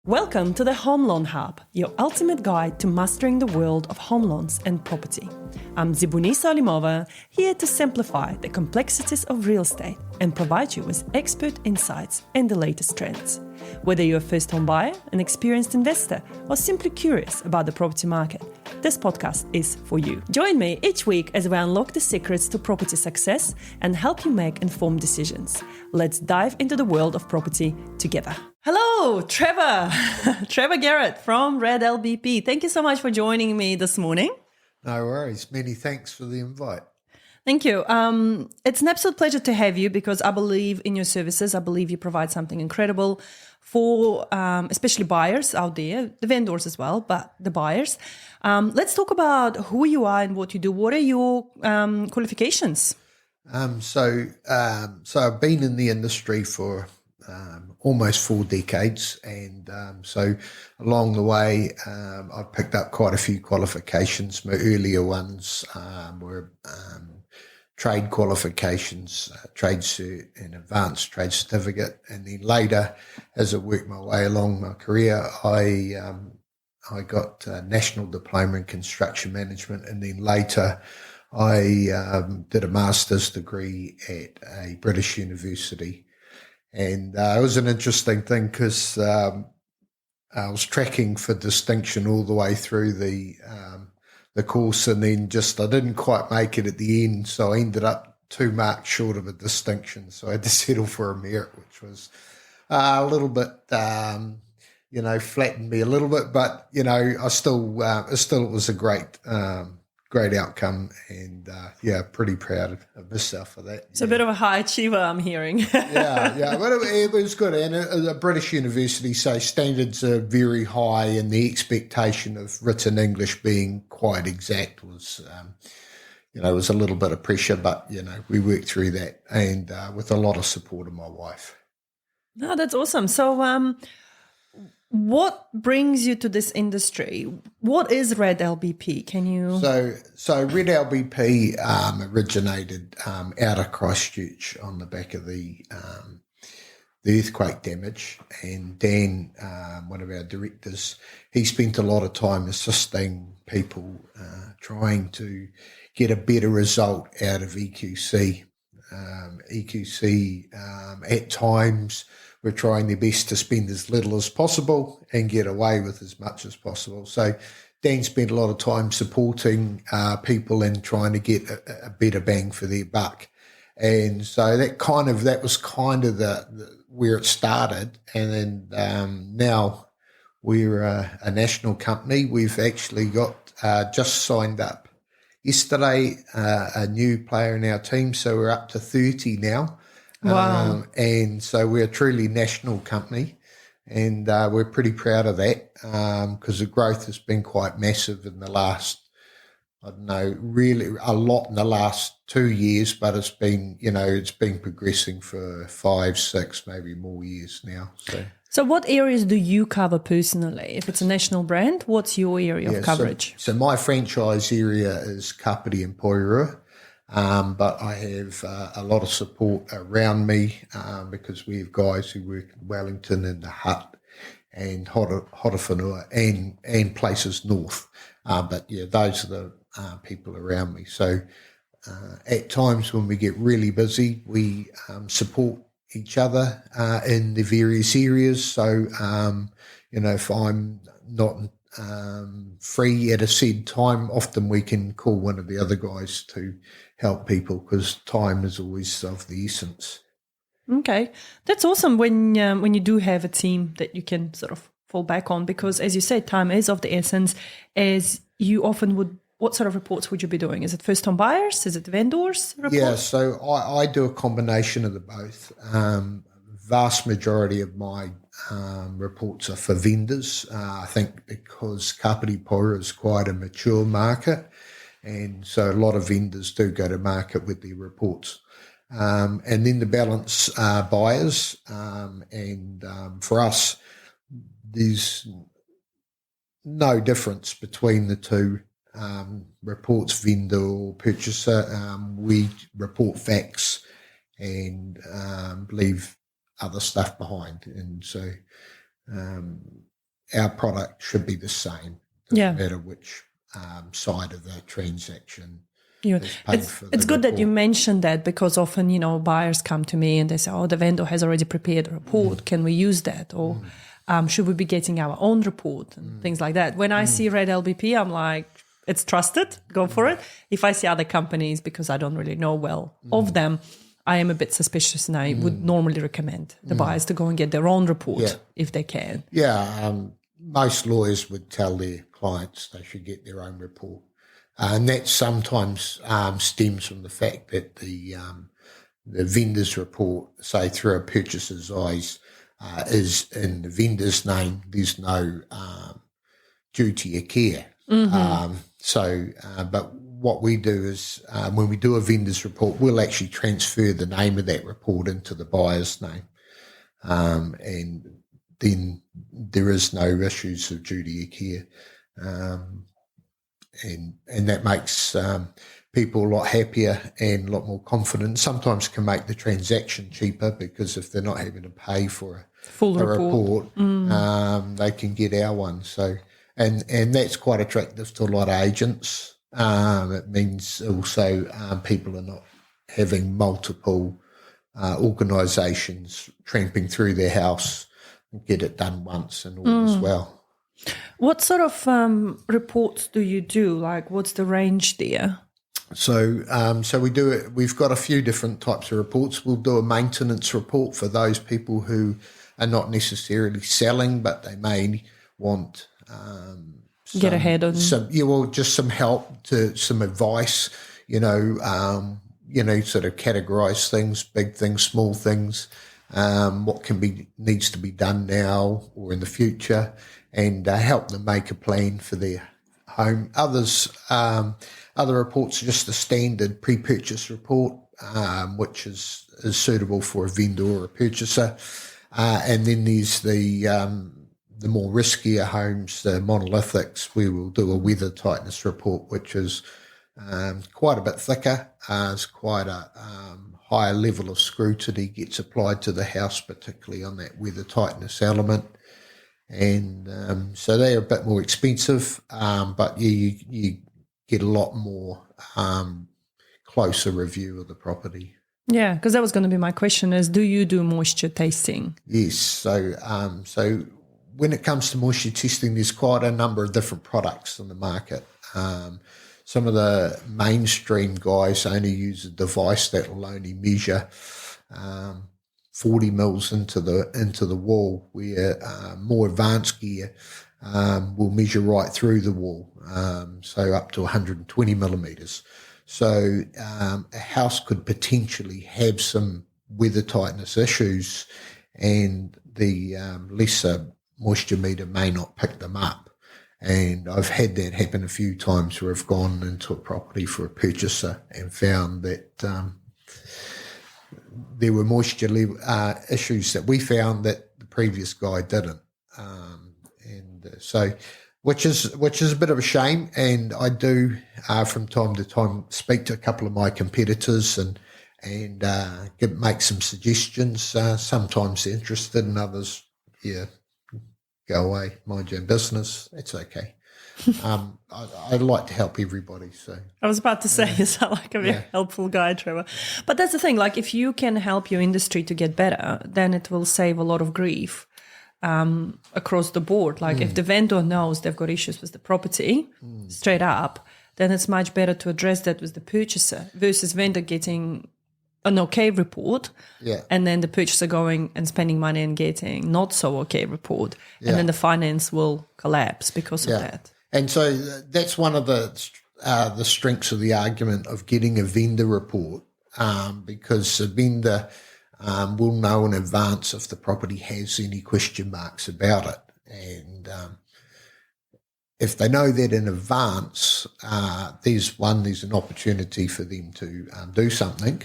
Welcome to the Home Loan Hub, your ultimate guide to mastering the world of home loans and property. I'm Zibuni Salimova, here to simplify the complexities of real estate and provide you with expert insights and the latest trends. Whether you're a first-home buyer, an experienced investor, or simply curious about the property market, this podcast is for you. Join me each week as we unlock the secrets to property success and help you make informed decisions. Let's dive into the world of property together. Hello, Trevor. Trevor Garrett from Red LBP. Thank you so much for joining me this morning. No worries. Many thanks for the invite. Thank you. It's an absolute pleasure to have you because I believe in your services. I believe you provide something incredible for especially buyers out there, the vendors as well, but the buyers. Let's talk about who you are and what you do. What are your qualifications? So I've been in the industry for almost 4 decades, and so along the way I've picked up quite a few qualifications. My earlier ones were trade qualifications, trade cert and advanced trade certificate, and then later, as I worked my way along my career, I got a national diploma in construction management, and then later I did a master's degree at a British university. And it was an interesting thing because I was tracking for distinction all the way through the course, and then I didn't quite make it at the end, so I ended up 2 marks short of a distinction. So I had to settle for a merit, which was a little bit, flattened me a little bit, but I still it was a great outcome, and pretty proud of myself for that. It's a bit of a high achiever, I'm hearing. yeah, but it was good. And a British university, so standards are very high, and the expectation of written English being quite exact was, was a little bit of pressure, but, we worked through that, and with a lot of support of my wife. No, that's awesome. So, what brings you to this industry? What is Red LBP? Can you? So Red LBP originated out of Christchurch on the back of the earthquake damage, and Dan, one of our directors, he spent a lot of time assisting people trying to get a better result out of EQC. At times, we're trying their best to spend as little as possible and get away with as much as possible. So Dan spent a lot of time supporting people and trying to get a better bang for their buck. And so that was kind of the where it started. And then now we're a national company. We've actually got just signed up yesterday a new player in our team, so we're up to 30 now. Wow. And so we're a truly national company, and we're pretty proud of that because the growth has been quite massive in the last, really a lot in the last 2 years, but it's been progressing for 5, 6, maybe more years now. So what areas do you cover personally? If it's a national brand, what's your area of coverage? So my franchise area is Kapiti and Porirua. But I have a lot of support around me because we have guys who work in Wellington and the Hut and Horowhenua and places north. But those are the people around me. So at times when we get really busy, we support each other in the various areas. So, if I'm not free at a said time, often we can call one of the other guys to help people because time is always of the essence. Okay, that's awesome when you do have a team that you can sort of fall back on because, as you said, time is of the essence. As you often would, what sort of reports would you be doing? Is it first-time buyers? Is it vendors reports? Yeah, so I do a combination of the both. Vast majority of my reports are for vendors. I think because Kapiti Porirua is quite a mature market, and so a lot of vendors do go to market with their reports. And then the balance are buyers. And for us, there's no difference between the two. Reports vendor or purchaser. We report facts and leave other stuff behind. And so our product should be the same. Doesn't matter which side of the transaction is paid for. It's good that you mentioned that, because often, buyers come to me and they say, the vendor has already prepared a report. Can we use that? Or should we be getting our own report and things like that? When I see Red LBP, I'm like, it's trusted, go for it. If I see other companies, because I don't really know well of them, I am a bit suspicious, and I would normally recommend the buyers to go and get their own report if they can. Yeah, most lawyers would tell their clients they should get their own report. And that sometimes stems from the fact that the vendor's report, say through a purchaser's eyes, is in the vendor's name. There's no duty of care. But what we do is when we do a vendor's report, we'll actually transfer the name of that report into the buyer's name. And then there is no issues of duty of care. And that makes people a lot happier and a lot more confident. Sometimes can make the transaction cheaper, because if they're not having to pay for a full report, they can get our one. So, and that's quite attractive to a lot of agents. It means also people are not having multiple organisations tramping through their house and get it done once and all as well. What sort of reports do you do? Like, what's the range there? So we do it. We've got a few different types of reports. We'll do a maintenance report for those people who are not necessarily selling, but they may want get ahead on just some help, some advice. Sort of categorise things, big things, small things. What needs to be done now or in the future, and help them make a plan for their home. Other reports are just the standard pre-purchase report, which is suitable for a vendor or a purchaser. And then there's the more riskier homes, the monolithics. We will do a weather tightness report, which is quite a bit thicker. It's quite a higher level of scrutiny gets applied to the house, particularly on that weather tightness element. And so they're a bit more expensive, but you get a lot more closer review of the property. Yeah, because that was going to be my question: is do you do moisture testing? Yes. So when it comes to moisture testing, there's quite a number of different products on the market. Some of the mainstream guys only use a device that will only measure 40 mils into the wall, where more advanced gear will measure right through the wall, so up to 120 millimetres. So a house could potentially have some weather tightness issues, and the lesser moisture meter may not pick them up. And I've had that happen a few times where I've gone into a property for a purchaser and found that there were moisture level, issues that we found that the previous guy didn't. So which is a bit of a shame. And I do from time to time speak to a couple of my competitors and make some suggestions. Sometimes they're interested, and others, go away, mind your own business. It's okay. I'd like to help everybody. So I was about to say, you sound like a very helpful guy, Trevor. But that's the thing, like if you can help your industry to get better, then it will save a lot of grief across the board. Like if the vendor knows they've got issues with the property straight up, then it's much better to address that with the purchaser versus vendor getting an okay report and then the purchaser going and spending money and getting not so okay report, and then the finance will collapse because of that. And so that's one of the strengths of the argument of getting a vendor report, because the vendor will know in advance if the property has any question marks about it. And if they know that in advance, there's an opportunity for them to do something,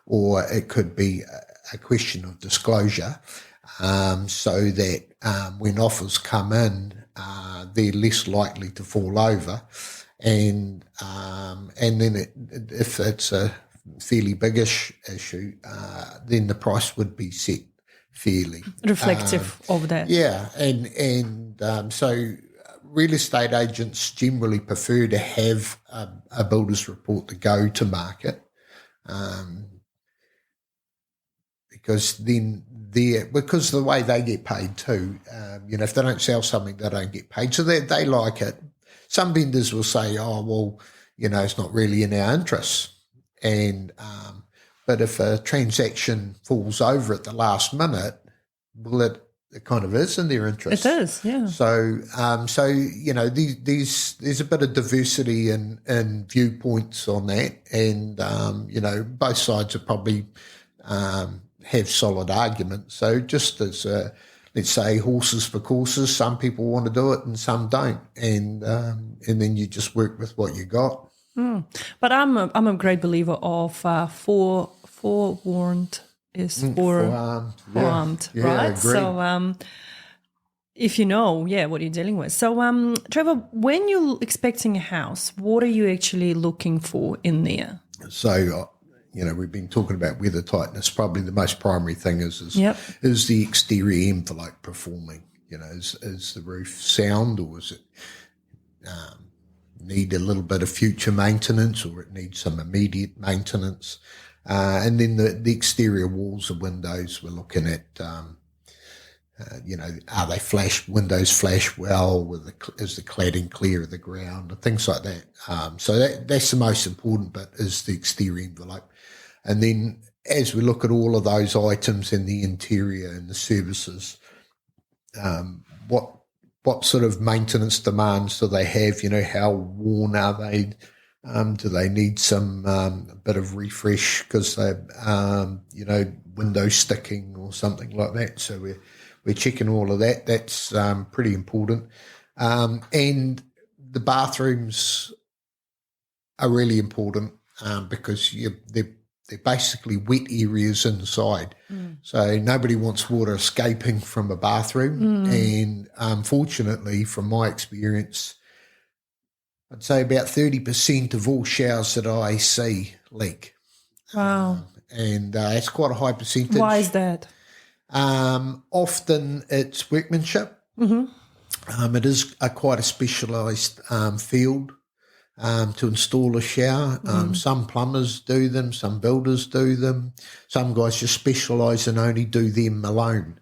or it could be a question of disclosure, so that when offers come in, they're less likely to fall over, and then if it's a fairly biggish issue, then the price would be set fairly. reflective of that. Yeah, and so real estate agents generally prefer to have a builder's report to go to market, because then because of the way they get paid too. If they don't sell something, they don't get paid, so they like it. Some vendors will say, "Oh, well, it's not really in our interests," and but if a transaction falls over at the last minute, well, it kind of is in their interest. It is, yeah. So, there's a bit of diversity in viewpoints on that, and both sides are probably have solid arguments. So, just as let's say horses for courses, some people want to do it and some don't, and then you just work with what you got. But I'm a great believer of forewarned is forearmed, yeah, right? agreed. So if you know, what you're dealing with. So Trevor, when you're expecting a house, what are you actually looking for in there? So we've been talking about weather tightness. Probably the most primary thing is the exterior envelope performing? Is the roof sound, or is it need a little bit of future maintenance, or it needs some immediate maintenance? And then the exterior walls and windows, we're looking at, are they windows flash well? Is the cladding clear of the ground? And things like that. So that's the most important bit, is the exterior envelope. And then as we look at all of those items in the interior and the services, what sort of maintenance demands do they have? How worn are they? Do they need some a bit of refresh because they, window sticking or something like that? So we're checking all of that. That's pretty important. And the bathrooms are really important because they're basically wet areas inside. So nobody wants water escaping from a bathroom. And unfortunately, from my experience, I'd say about 30% of all showers that I see leak. Wow. And it's quite a high percentage. Why is that? Often it's workmanship. It is quite a specialised field to install a shower. Some plumbers do them, some builders do them. Some guys just specialise and only do them alone.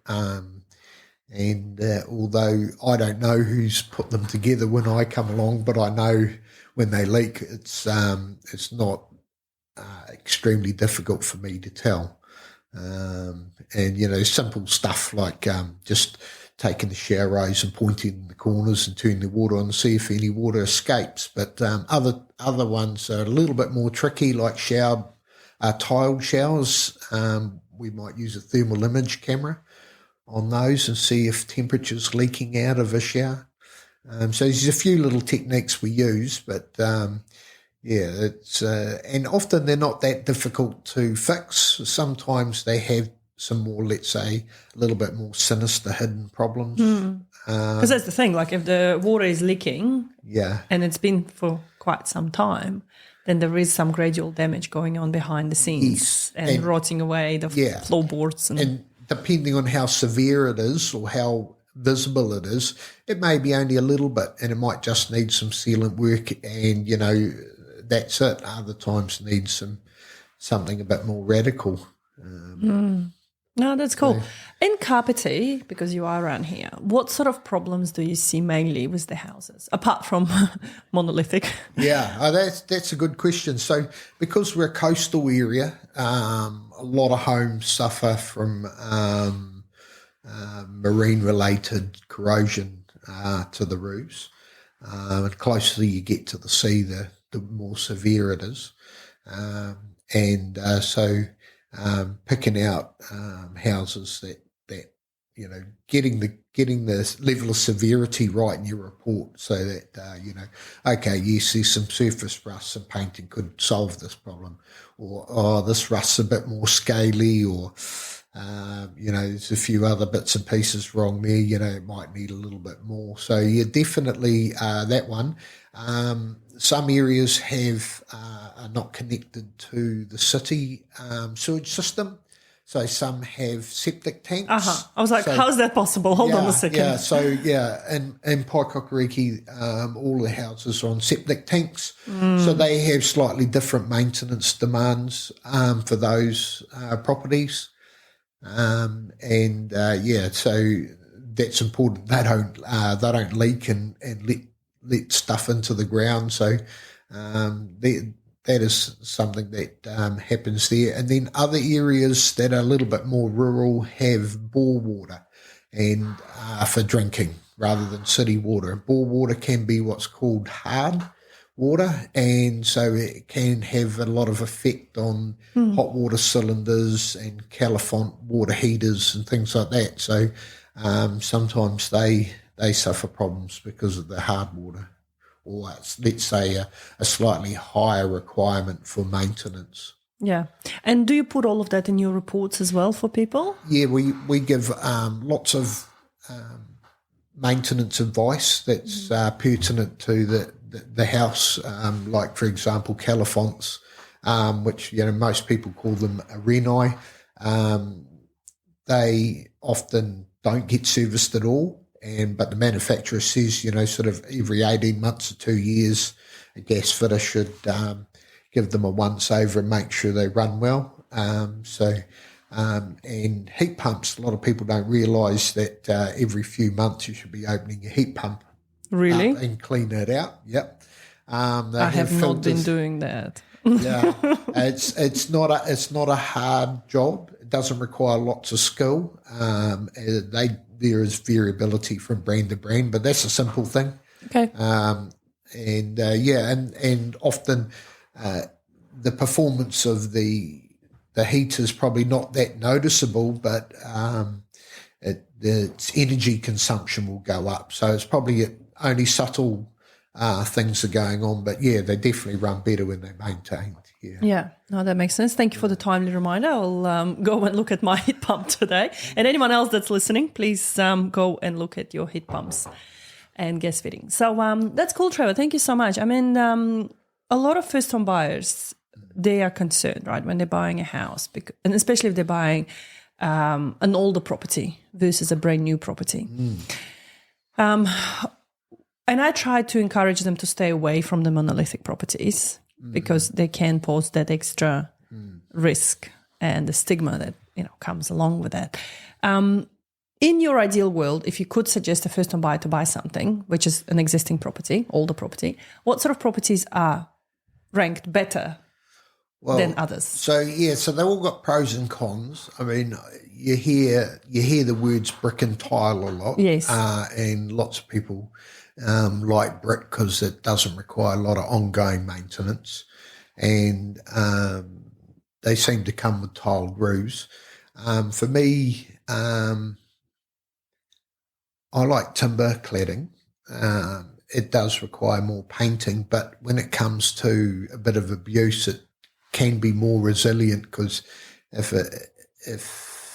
And although I don't know who's put them together when I come along, but I know when they leak, it's not extremely difficult for me to tell. And simple stuff like just taking the shower rose and pointing in the corners and turning the water on to see if any water escapes. But other ones are a little bit more tricky, like tiled showers. We might use a thermal image camera on those and see if temperature's leaking out of a shower. So there's a few little techniques we use, but it's and often they're not that difficult to fix. Sometimes they have some more, let's say, a little bit more sinister hidden problems. Because that's the thing, like if the water is leaking and it's been for quite some time, then there is some gradual damage going on behind the scenes and rotting away the floorboards. And depending on how severe it is or how visible it is, it may be only a little bit and it might just need some sealant work and, that's it. Other times needs something a bit more radical. No, that's cool. In Kapiti, because you are around here, what sort of problems do you see mainly with the houses, apart from monolithic? That's a good question. So because we're a coastal area, a lot of homes suffer from marine-related corrosion to the roofs. And the closer you get to the sea, the more severe it is. So picking out houses that getting the level of severity right in your report, so that there's some surface rust, some painting could solve this problem, or this rust's a bit more scaly, or there's a few other bits and pieces wrong there. It might need a little bit more. So definitely that one. Some areas are not connected to the city sewage system, So some have septic tanks. I was like, how is that possible? Hold on a second. Yeah, so in Paikakariki, all the houses are on septic tanks. So they have slightly different maintenance demands for those properties. So that's important. They don't leak and let stuff into the ground. So that is something that happens there. And then other areas that are a little bit more rural have bore water and for drinking rather than city water. Bore water can be what's called hard water, and so it can have a lot of effect on hot water cylinders and Califont water heaters and things like that. So sometimes they suffer problems because of the hard water, or let's say a slightly higher requirement for maintenance. Yeah. And do you put all of that in your reports as well for people? Yeah, we give lots of maintenance advice that's pertinent to the house, like, for example, Califonts, which, most people call them a renai. They often don't get serviced at all. But the manufacturer says, sort of every 18 months or 2 years, a gas fitter should give them a once over and make sure they run well. And heat pumps, a lot of people don't realise that every few months you should be opening your heat pump. Really? And clean it out. Yep. I have not been doing that. Yeah, it's not a hard job. It doesn't require lots of skill. There is variability from brand to brand, but that's a simple thing. Okay. And often the performance of the heat is probably not that noticeable, but its energy consumption will go up. So it's probably only subtle things are going on, but they definitely run better when they're maintained. Yeah, no, that makes sense. Thank you for the timely reminder. I'll go and look at my heat pump today. And anyone else that's listening, please go and look at your heat pumps and gas fitting. So that's cool, Trevor. Thank you so much. I mean, a lot of first-home buyers, they are concerned, right, when they're buying a house, and especially if they're buying an older property versus a brand new property. And I try to encourage them to stay away from the monolithic properties because they can pose that extra risk and the stigma that comes along with that. In your ideal world, if you could suggest a first-time buyer to buy something, which is an existing property, older property, what sort of properties are ranked better than others? So they all got pros and cons. I mean, you hear the words brick and tile a lot. Yes. And lots of people like brick because it doesn't require a lot of ongoing maintenance, and they seem to come with tiled roofs. For me, I like timber cladding. It does require more painting, but when it comes to a bit of abuse, it can be more resilient because if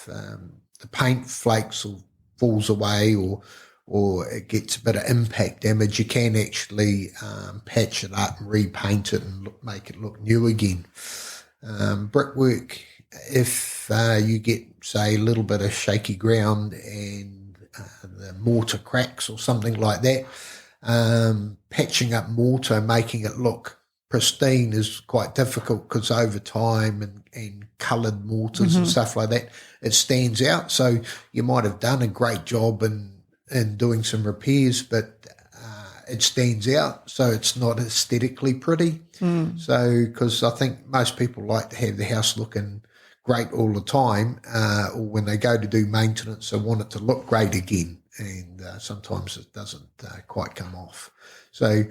the paint flakes or falls away or it gets a bit of impact damage, you can actually patch it up and repaint it and make it look new again. Brickwork, if you get, say, a little bit of shaky ground and the mortar cracks or something like that, patching up mortar, making it look pristine is quite difficult because over time and coloured mortars and stuff like that, it stands out. So you might have done a great job and doing some repairs, but it stands out, so it's not aesthetically pretty. So, because I think most people like to have the house looking great all the time, or when they go to do maintenance, they want it to look great again, and sometimes it doesn't quite come off. So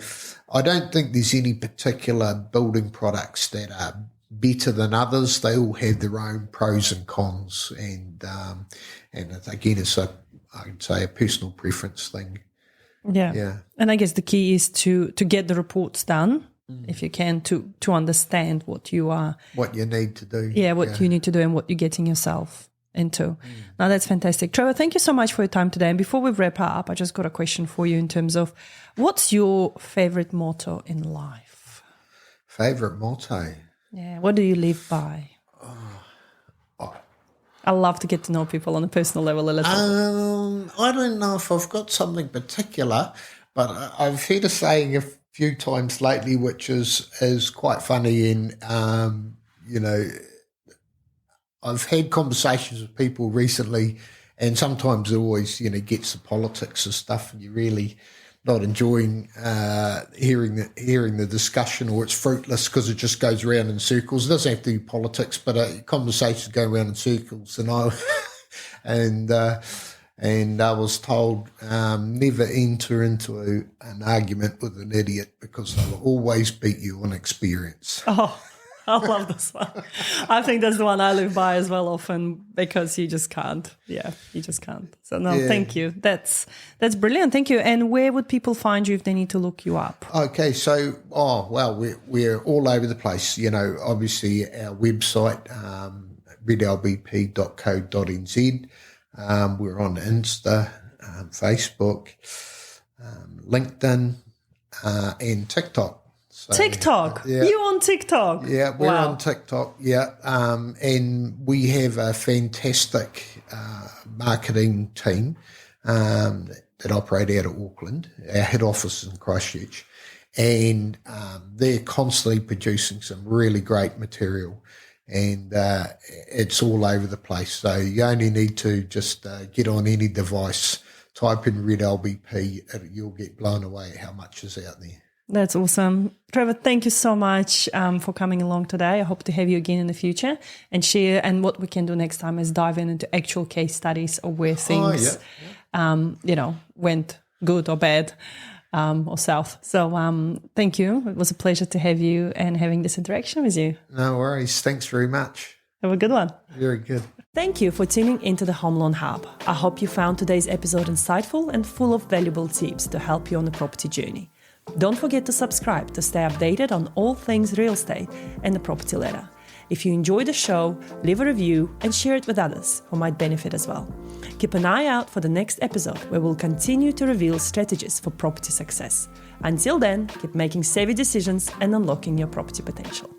I don't think there's any particular building products that are better than others. They all have their own pros and cons, and again, it's I'd say a personal preference thing. Yeah. And I guess the key is to get the reports done, if you can, to understand what you need to do. Yeah, what you need to do and what you're getting yourself into. Now, that's fantastic. Trevor, thank you so much for your time today. And before we wrap up, I just got a question for you in terms of what's your favorite motto in life? Favorite motto? Yeah, what do you live by? I love to get to know people on a personal level a little. I don't know if I've got something particular, but I've heard a saying a few times lately, which is quite funny. And I've had conversations with people recently, and sometimes it always gets the politics and stuff, and you're really not enjoying hearing the discussion, or it's fruitless because it just goes around in circles. It doesn't have to be politics, but conversations go around in circles. And I was told never enter into an argument with an idiot, because they'll always beat you on experience. Oh, I love this one. I think that's the one I live by as well often, because you just can't. Yeah, you just can't. So thank you. That's brilliant. Thank you. And where would people find you if they need to look you up? Okay, so we're all over the place. Obviously our website, redlbp.co.nz. We're on Insta, Facebook, LinkedIn, and TikTok. So, TikTok? You on TikTok? Yeah, we're on TikTok, yeah. And we have a fantastic marketing team that operate out of Auckland. Our head office is in Christchurch. And they're constantly producing some really great material. And it's all over the place. So you only need to just get on any device, type in Red LBP, you'll get blown away at how much is out there. That's awesome. Trevor, thank you so much for coming along today. I hope to have you again in the future and share. And what we can do next time is dive into actual case studies of where things, went good or bad or south. So thank you. It was a pleasure to have you and having this interaction with you. No worries. Thanks very much. Have a good one. Very good. Thank you for tuning into the Home Loan Hub. I hope you found today's episode insightful and full of valuable tips to help you on the property journey. Don't forget to subscribe to stay updated on all things real estate and the property ladder. If you enjoyed the show, leave a review and share it with others who might benefit as well. Keep an eye out for the next episode, where we'll continue to reveal strategies for property success. Until then, keep making savvy decisions and unlocking your property potential.